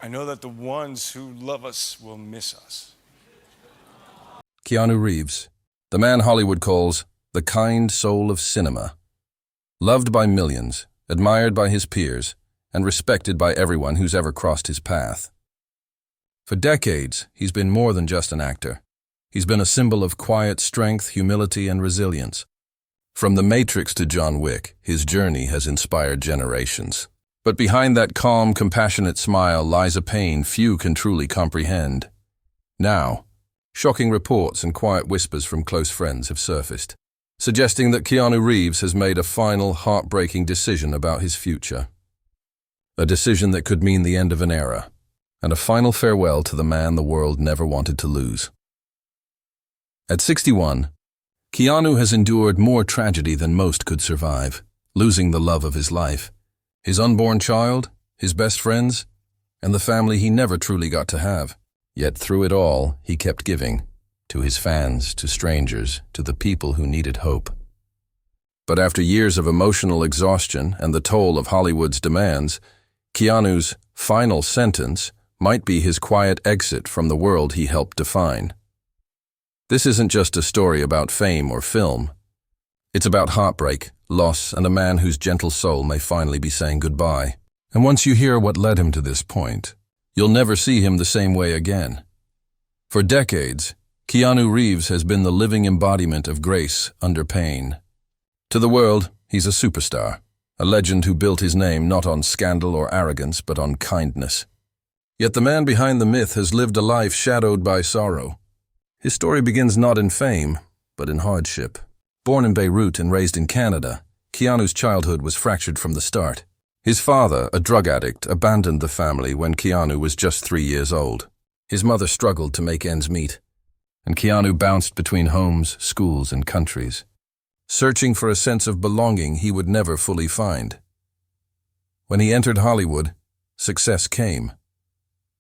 I know that the ones who love us will miss us. Keanu Reeves, the man Hollywood calls the kind soul of cinema. Loved by millions, admired by his peers, and respected by everyone who's ever crossed his path. For decades, he's been more than just an actor. He's been a symbol of quiet strength, humility, and resilience. From The Matrix to John Wick, his journey has inspired generations. But behind that calm, compassionate smile lies a pain few can truly comprehend. Now, shocking reports and quiet whispers from close friends have surfaced, suggesting that Keanu Reeves has made a final, heartbreaking decision about his future. A decision that could mean the end of an era, and a final farewell to the man the world never wanted to lose. At 61, Keanu has endured more tragedy than most could survive, losing the love of his life, his unborn child, his best friends, and the family he never truly got to have. Yet through it all, he kept giving, to his fans, to strangers, to the people who needed hope. But after years of emotional exhaustion and the toll of Hollywood's demands, Keanu's final sentence might be his quiet exit from the world he helped define. This isn't just a story about fame or film. It's about heartbreak, loss, and a man whose gentle soul may finally be saying goodbye. And once you hear what led him to this point, you'll never see him the same way again. For decades, Keanu Reeves has been the living embodiment of grace under pain. To the world, he's a superstar, a legend who built his name not on scandal or arrogance, but on kindness. Yet the man behind the myth has lived a life shadowed by sorrow. His story begins not in fame, but in hardship. Born in Beirut and raised in Canada, Keanu's childhood was fractured from the start. His father, a drug addict, abandoned the family when Keanu was just 3 years old. His mother struggled to make ends meet, and Keanu bounced between homes, schools, and countries, searching for a sense of belonging he would never fully find. When he entered Hollywood, success came,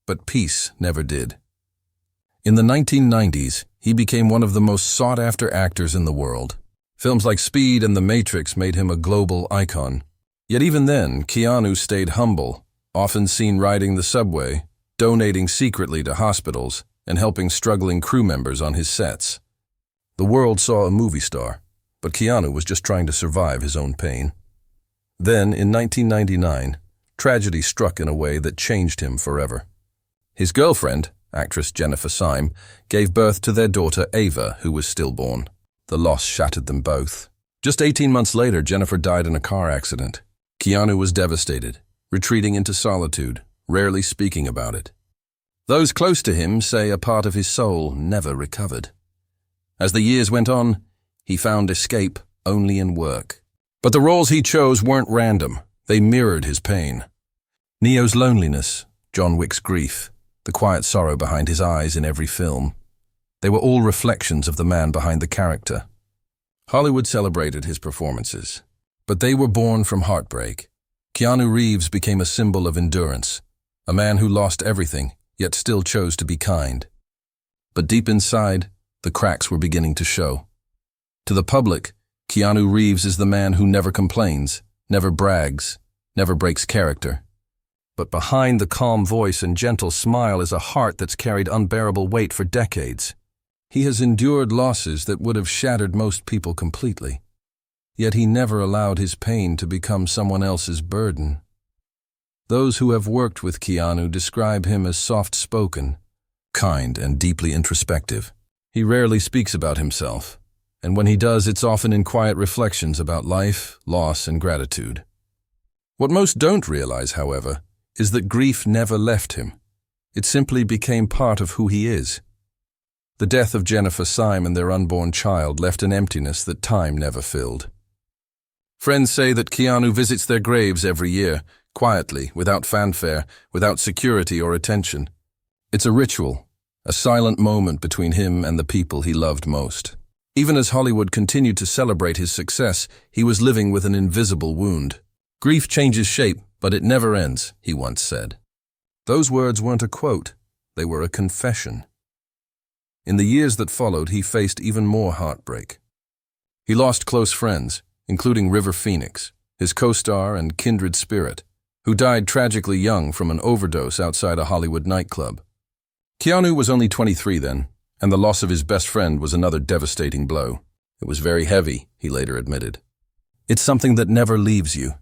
but peace never did. In the 1990s, he became one of the most sought-after actors in the world. Films like Speed and The Matrix made him a global icon. Yet even then, Keanu stayed humble, often seen riding the subway, donating secretly to hospitals, and helping struggling crew members on his sets. The world saw a movie star, but Keanu was just trying to survive his own pain. Then, in 1999, tragedy struck in a way that changed him forever. His girlfriend, actress Jennifer Syme, gave birth to their daughter Ava, who was stillborn. The loss shattered them both. Just 18 months later, Jennifer died in a car accident. Keanu was devastated, retreating into solitude, rarely speaking about it. Those close to him say a part of his soul never recovered. As the years went on, he found escape only in work. But the roles he chose weren't random. They mirrored his pain. Neo's loneliness, John Wick's grief, the quiet sorrow behind his eyes in every film. They were all reflections of the man behind the character. Hollywood celebrated his performances, but they were born from heartbreak. Keanu Reeves became a symbol of endurance, a man who lost everything, yet still chose to be kind. But deep inside, the cracks were beginning to show. To the public, Keanu Reeves is the man who never complains, never brags, never breaks character. But behind the calm voice and gentle smile is a heart that's carried unbearable weight for decades. He has endured losses that would have shattered most people completely. Yet he never allowed his pain to become someone else's burden. Those who have worked with Keanu describe him as soft-spoken, kind, and deeply introspective. He rarely speaks about himself, and when he does, it's often in quiet reflections about life, loss, and gratitude. What most don't realize, however, is that grief never left him. It simply became part of who he is. The death of Jennifer Syme and their unborn child left an emptiness that time never filled. Friends say that Keanu visits their graves every year, quietly, without fanfare, without security or attention. It's a ritual, a silent moment between him and the people he loved most. Even as Hollywood continued to celebrate his success, he was living with an invisible wound. "Grief changes shape, but it never ends," he once said. Those words weren't a quote, they were a confession. In the years that followed, he faced even more heartbreak. He lost close friends, including River Phoenix, his co-star and kindred spirit, who died tragically young from an overdose outside a Hollywood nightclub. Keanu was only 23 then, and the loss of his best friend was another devastating blow. It was very heavy, he later admitted. It's something that never leaves you.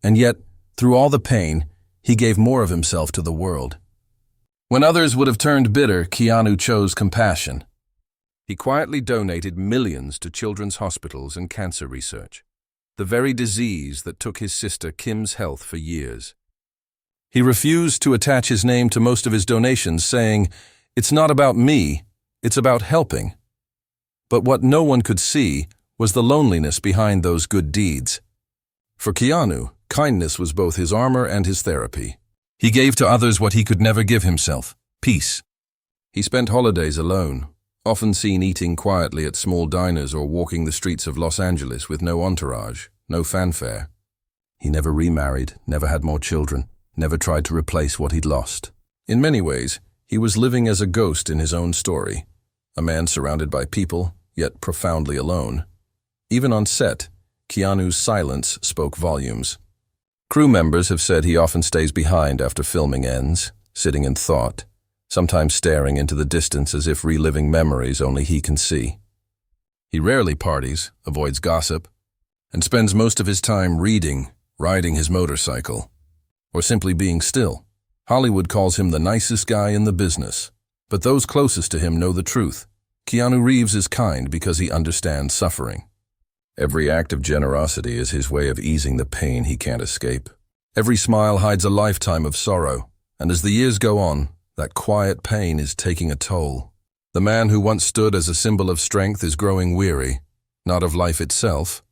And yet, through all the pain, he gave more of himself to the world. When others would have turned bitter, Keanu chose compassion. He quietly donated millions to children's hospitals and cancer research, the very disease that took his sister Kim's health for years. He refused to attach his name to most of his donations, saying, "It's not about me, it's about helping." But what no one could see was the loneliness behind those good deeds. For Keanu, kindness was both his armor and his therapy. He gave to others what he could never give himself: peace. He spent holidays alone, often seen eating quietly at small diners or walking the streets of Los Angeles with no entourage, no fanfare. He never remarried, never had more children, never tried to replace what he'd lost. In many ways, he was living as a ghost in his own story, a man surrounded by people, yet profoundly alone. Even on set, Keanu's silence spoke volumes. Crew members have said he often stays behind after filming ends, sitting in thought, sometimes staring into the distance as if reliving memories only he can see. He rarely parties, avoids gossip, and spends most of his time reading, riding his motorcycle, or simply being still. Hollywood calls him the nicest guy in the business, but those closest to him know the truth. Keanu Reeves is kind because he understands suffering. Every act of generosity is his way of easing the pain he can't escape. Every smile hides a lifetime of sorrow, and as the years go on, that quiet pain is taking a toll. The man who once stood as a symbol of strength is growing weary, not of life itself,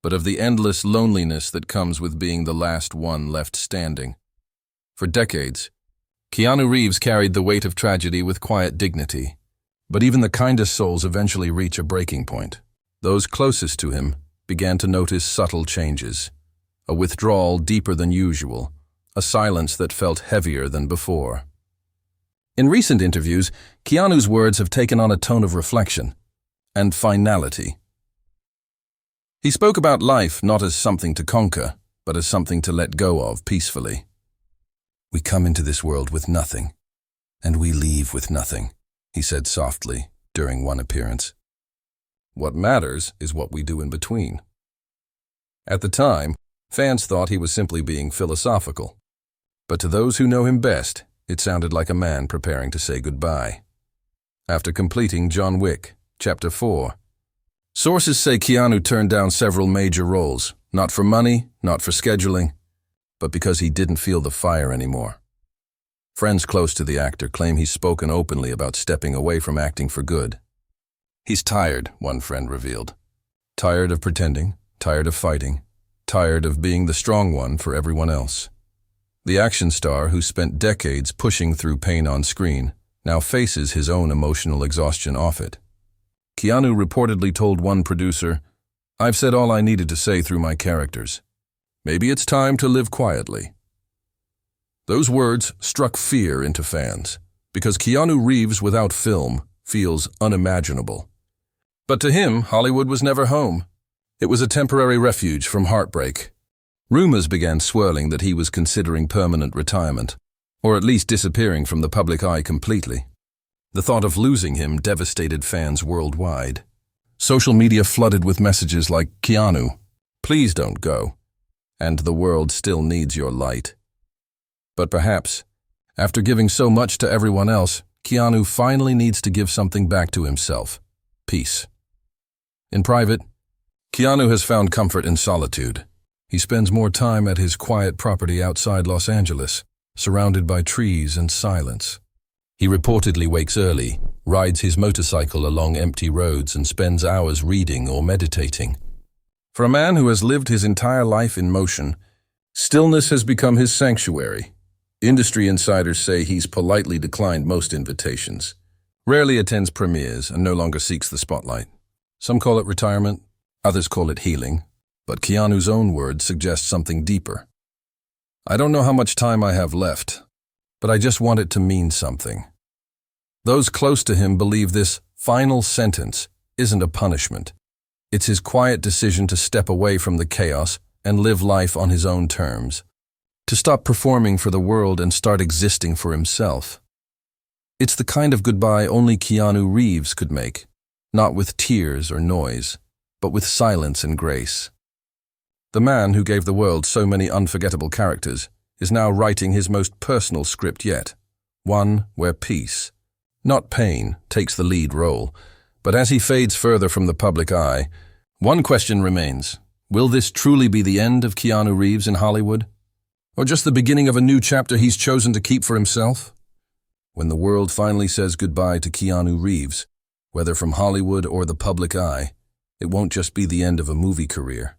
but of the endless loneliness that comes with being the last one left standing. For decades, Keanu Reeves carried the weight of tragedy with quiet dignity, but even the kindest souls eventually reach a breaking point. Those closest to him began to notice subtle changes, a withdrawal deeper than usual, a silence that felt heavier than before. In recent interviews, Keanu's words have taken on a tone of reflection and finality. He spoke about life not as something to conquer, but as something to let go of peacefully. "We come into this world with nothing, and we leave with nothing," he said softly during one appearance. "What matters is what we do in between." At the time, fans thought he was simply being philosophical, but to those who know him best, it sounded like a man preparing to say goodbye. After completing John Wick, Chapter 4, sources say Keanu turned down several major roles, not for money, not for scheduling, but because he didn't feel the fire anymore. Friends close to the actor claim he's spoken openly about stepping away from acting for good. "He's tired," one friend revealed. Tired of pretending, tired of fighting, tired of being the strong one for everyone else. The action star, who spent decades pushing through pain on screen, now faces his own emotional exhaustion off it. Keanu reportedly told one producer, "I've said all I needed to say through my characters. Maybe it's time to live quietly." Those words struck fear into fans, because Keanu Reeves without film feels unimaginable. But to him, Hollywood was never home. It was a temporary refuge from heartbreak. Rumors began swirling that he was considering permanent retirement, or at least disappearing from the public eye completely. The thought of losing him devastated fans worldwide. Social media flooded with messages like, "Keanu, please don't go," and "The world still needs your light." But perhaps, after giving so much to everyone else, Keanu finally needs to give something back to himself: peace. In private, Keanu has found comfort in solitude. He spends more time at his quiet property outside Los Angeles, surrounded by trees and silence. He reportedly wakes early, rides his motorcycle along empty roads, and spends hours reading or meditating. For a man who has lived his entire life in motion, stillness has become his sanctuary. Industry insiders say he's politely declined most invitations, rarely attends premieres, and no longer seeks the spotlight. Some call it retirement, others call it healing, but Keanu's own words suggest something deeper. "I don't know how much time I have left, but I just want it to mean something." Those close to him believe this final sentence isn't a punishment. It's his quiet decision to step away from the chaos and live life on his own terms. to stop performing for the world and start existing for himself. It's the kind of goodbye only Keanu Reeves could make, not with tears or noise, but with silence and grace. The man who gave the world so many unforgettable characters is now writing his most personal script yet, one where peace, not pain, takes the lead role. But as he fades further from the public eye, one question remains. Will this truly be the end of Keanu Reeves in Hollywood? Or just the beginning of a new chapter he's chosen to keep for himself? When the world finally says goodbye to Keanu Reeves, whether from Hollywood or the public eye, it won't just be the end of a movie career.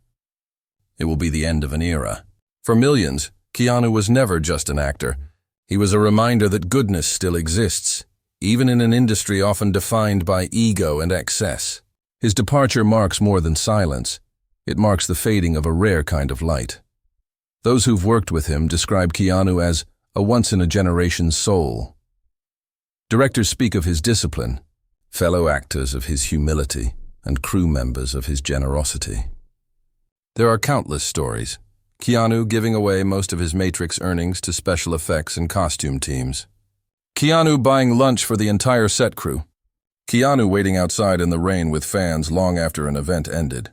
It will be the end of an era. For millions, Keanu was never just an actor. He was a reminder that goodness still exists, even in an industry often defined by ego and excess. His departure marks more than silence. It marks the fading of a rare kind of light. Those who've worked with him describe Keanu as a once-in-a-generation soul. Directors speak of his discipline, fellow actors of his humility, and crew members of his generosity. There are countless stories. Keanu giving away most of his Matrix earnings to special effects and costume teams. Keanu buying lunch for the entire set crew. Keanu waiting outside in the rain with fans long after an event ended.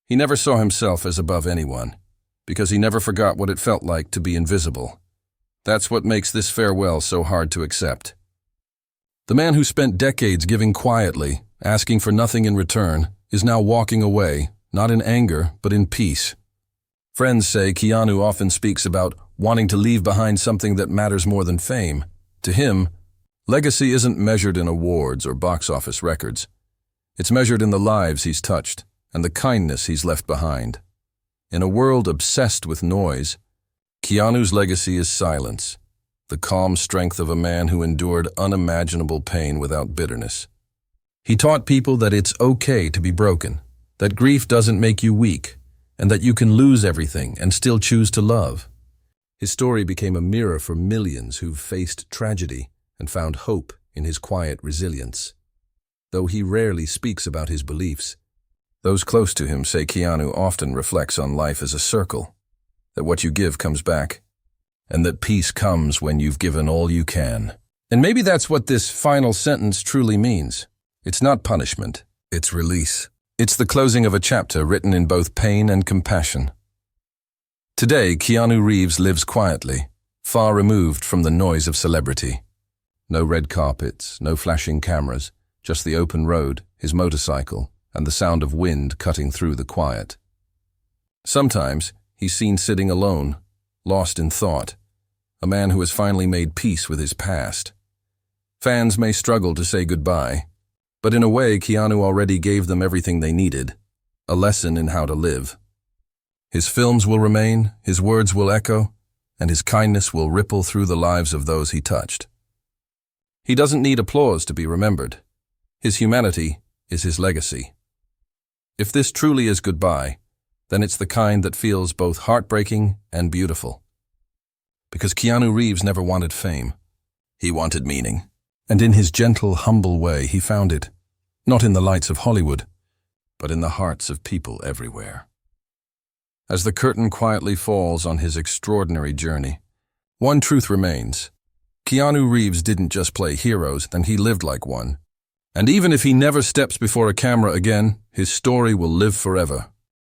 He never saw himself as above anyone, because he never forgot what it felt like to be invisible. That's what makes this farewell so hard to accept. The man who spent decades giving quietly, asking for nothing in return, is now walking away, not in anger, but in peace. Friends say Keanu often speaks about wanting to leave behind something that matters more than fame. To him, legacy isn't measured in awards or box office records. It's measured in the lives he's touched and the kindness he's left behind. In a world obsessed with noise, Keanu's legacy is silence, the calm strength of a man who endured unimaginable pain without bitterness. He taught people that it's okay to be broken, that grief doesn't make you weak, and that you can lose everything and still choose to love. His story became a mirror for millions who've faced tragedy and found hope in his quiet resilience. Though he rarely speaks about his beliefs, those close to him say Keanu often reflects on life as a circle, that what you give comes back, and that peace comes when you've given all you can. And maybe that's what this final sentence truly means. It's not punishment, it's release. It's the closing of a chapter written in both pain and compassion. Today, Keanu Reeves lives quietly, far removed from the noise of celebrity. No red carpets, no flashing cameras, just the open road, his motorcycle, and the sound of wind cutting through the quiet. Sometimes, he's seen sitting alone, lost in thought, a man who has finally made peace with his past. Fans may struggle to say goodbye, but in a way, Keanu already gave them everything they needed, a lesson in how to live. His films will remain, his words will echo, and his kindness will ripple through the lives of those he touched. He doesn't need applause to be remembered. His humanity is his legacy. If this truly is goodbye, then it's the kind that feels both heartbreaking and beautiful. Because Keanu Reeves never wanted fame. He wanted meaning. And in his gentle, humble way, he found it, not in the lights of Hollywood, but in the hearts of people everywhere. As the curtain quietly falls on his extraordinary journey, one truth remains. Keanu Reeves didn't just play heroes, then he lived like one. And even if he never steps before a camera again, his story will live forever,